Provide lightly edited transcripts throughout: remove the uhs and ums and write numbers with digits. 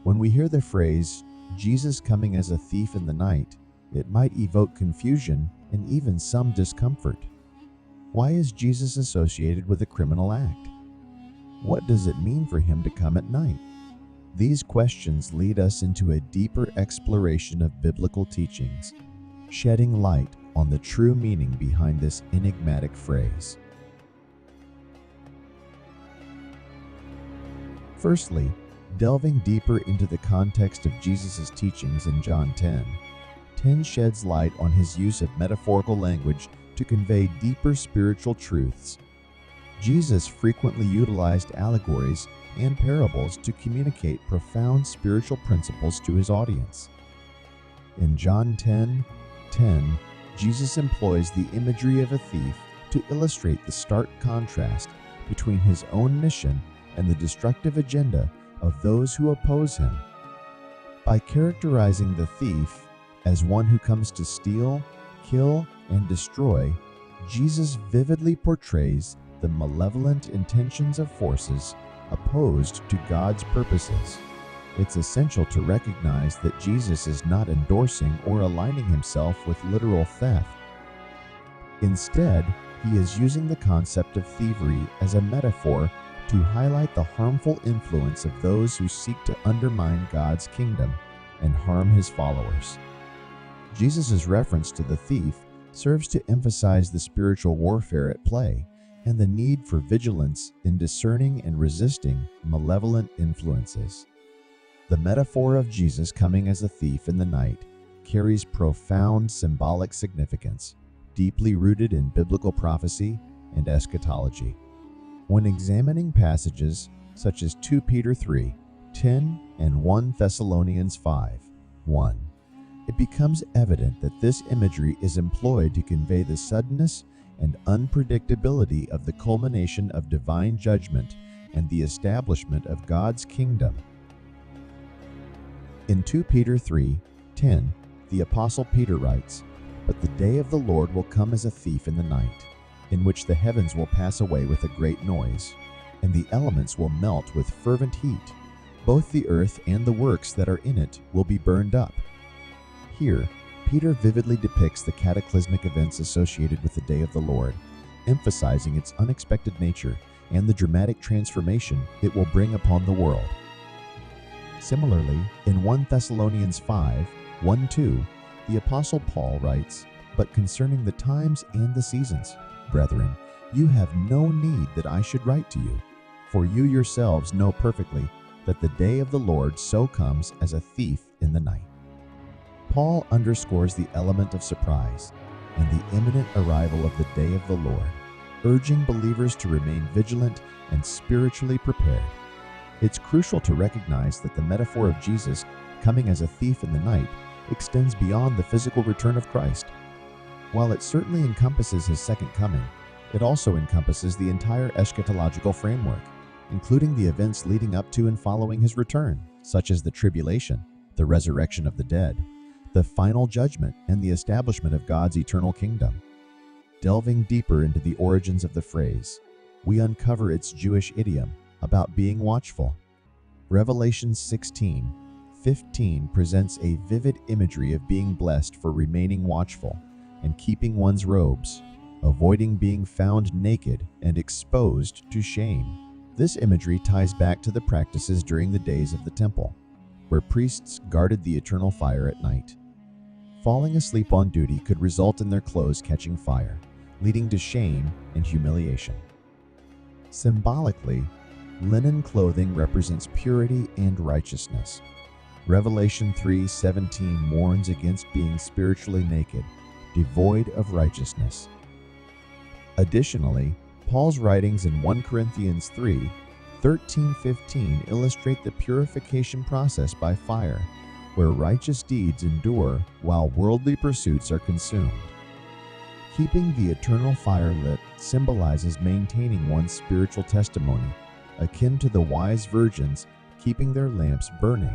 When we hear the phrase, Jesus coming as a thief in the night, it might evoke confusion and even some discomfort. Why is Jesus associated with a criminal act? What does it mean for him to come at night? These questions lead us into a deeper exploration of biblical teachings, shedding light on the true meaning behind this enigmatic phrase. Firstly, delving deeper into the context of Jesus' teachings in John 10 sheds light on his use of metaphorical language to convey deeper spiritual truths. Jesus frequently utilized allegories and parables to communicate profound spiritual principles to his audience. In John 10:10, Jesus employs the imagery of a thief to illustrate the stark contrast between his own mission and the destructive agenda of those who oppose him. By characterizing the thief as one who comes to steal, kill, and destroy, Jesus vividly portrays the malevolent intentions of forces opposed to God's purposes. It's essential to recognize that Jesus is not endorsing or aligning himself with literal theft. Instead, he is using the concept of thievery as a metaphor to highlight the harmful influence of those who seek to undermine God's kingdom and harm his followers. Jesus' reference to the thief serves to emphasize the spiritual warfare at play and the need for vigilance in discerning and resisting malevolent influences. The metaphor of Jesus coming as a thief in the night carries profound symbolic significance, deeply rooted in biblical prophecy and eschatology. When examining passages such as 2 Peter 3:10 and 1 Thessalonians 5:1, it becomes evident that this imagery is employed to convey the suddenness and unpredictability of the culmination of divine judgment and the establishment of God's kingdom. In 2 Peter 3:10, the Apostle Peter writes, "But the day of the Lord will come as a thief in the night, in which the heavens will pass away with a great noise, and the elements will melt with fervent heat. Both the earth and the works that are in it will be burned up." Here, Peter vividly depicts the cataclysmic events associated with the day of the Lord, emphasizing its unexpected nature and the dramatic transformation it will bring upon the world. Similarly, in 1 Thessalonians 5:1-2, the Apostle Paul writes, "But concerning the times and the seasons, brethren, you have no need that I should write to you, for you yourselves know perfectly that the day of the Lord so comes as a thief in the night." Paul underscores the element of surprise and the imminent arrival of the day of the Lord, urging believers to remain vigilant and spiritually prepared. It's crucial to recognize that the metaphor of Jesus coming as a thief in the night extends beyond the physical return of Christ. While it certainly encompasses his second coming, it also encompasses the entire eschatological framework, including the events leading up to and following his return, such as the tribulation, the resurrection of the dead, the final judgment, and the establishment of God's eternal kingdom. Delving deeper into the origins of the phrase, we uncover its Jewish idiom about being watchful. Revelation 16:15 presents a vivid imagery of being blessed for remaining watchful and keeping one's robes, avoiding being found naked and exposed to shame. This imagery ties back to the practices during the days of the temple, where priests guarded the eternal fire at night. Falling asleep on duty could result in their clothes catching fire, leading to shame and humiliation. Symbolically, linen clothing represents purity and righteousness. Revelation 3:17 warns against being spiritually naked, devoid of righteousness. Additionally, Paul's writings in 1 Corinthians 3:13-15 illustrate the purification process by fire, where righteous deeds endure while worldly pursuits are consumed. Keeping the eternal fire lit symbolizes maintaining one's spiritual testimony, akin to the wise virgins keeping their lamps burning.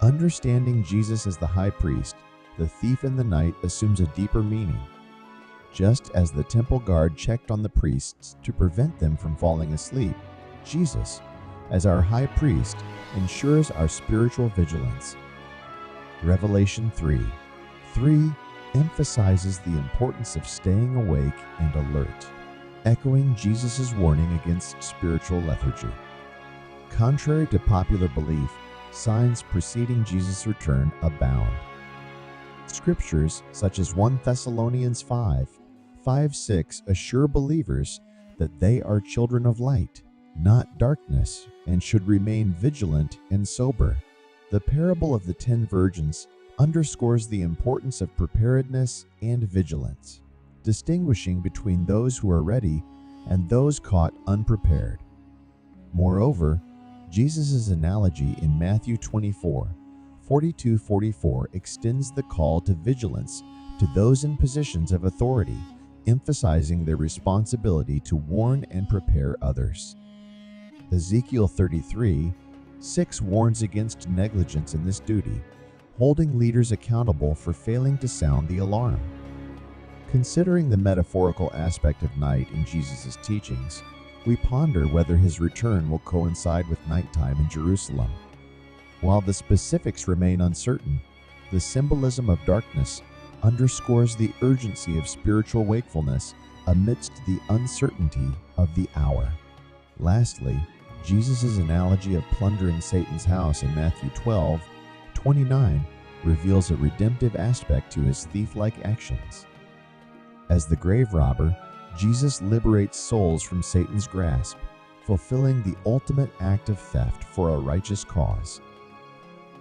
Understanding Jesus as the high priest, the thief in the night assumes a deeper meaning. Just as the temple guard checked on the priests to prevent them from falling asleep, Jesus, as our high priest, ensures our spiritual vigilance. Revelation 3:3 emphasizes the importance of staying awake and alert, echoing Jesus' warning against spiritual lethargy. Contrary to popular belief, signs preceding Jesus' return abound. Scriptures such as 1 Thessalonians 5:5-6 assure believers that they are children of light, not darkness, and should remain vigilant and sober. The parable of the 10 virgins underscores the importance of preparedness and vigilance, distinguishing between those who are ready and those caught unprepared. Moreover, Jesus' analogy in Matthew 24:42-44 extends the call to vigilance to those in positions of authority, emphasizing their responsibility to warn and prepare others. Ezekiel 33:6 warns against negligence in this duty, holding leaders accountable for failing to sound the alarm. Considering the metaphorical aspect of night in Jesus' teachings, we ponder whether his return will coincide with nighttime in Jerusalem. While the specifics remain uncertain, the symbolism of darkness underscores the urgency of spiritual wakefulness amidst the uncertainty of the hour. Lastly, Jesus' analogy of plundering Satan's house in Matthew 12:29 reveals a redemptive aspect to his thief-like actions. As the grave robber, Jesus liberates souls from Satan's grasp, fulfilling the ultimate act of theft for a righteous cause.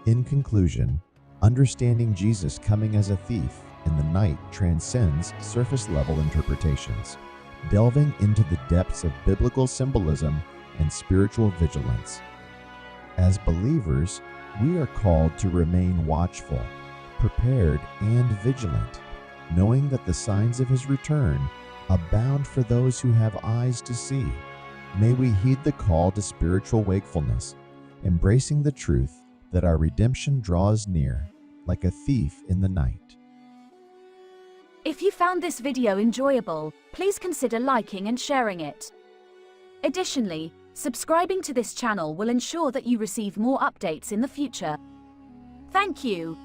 In conclusion, understanding Jesus coming as a thief in the night transcends surface-level interpretations, delving into the depths of biblical symbolism and spiritual vigilance. As believers, we are called to remain watchful, prepared, and vigilant, knowing that the signs of his return abound for those who have eyes to see. May we heed the call to spiritual wakefulness, embracing the truth that our redemption draws near, like a thief in the night. If you found this video enjoyable, please consider liking and sharing it. Additionally, subscribing to this channel will ensure that you receive more updates in the future. Thank you.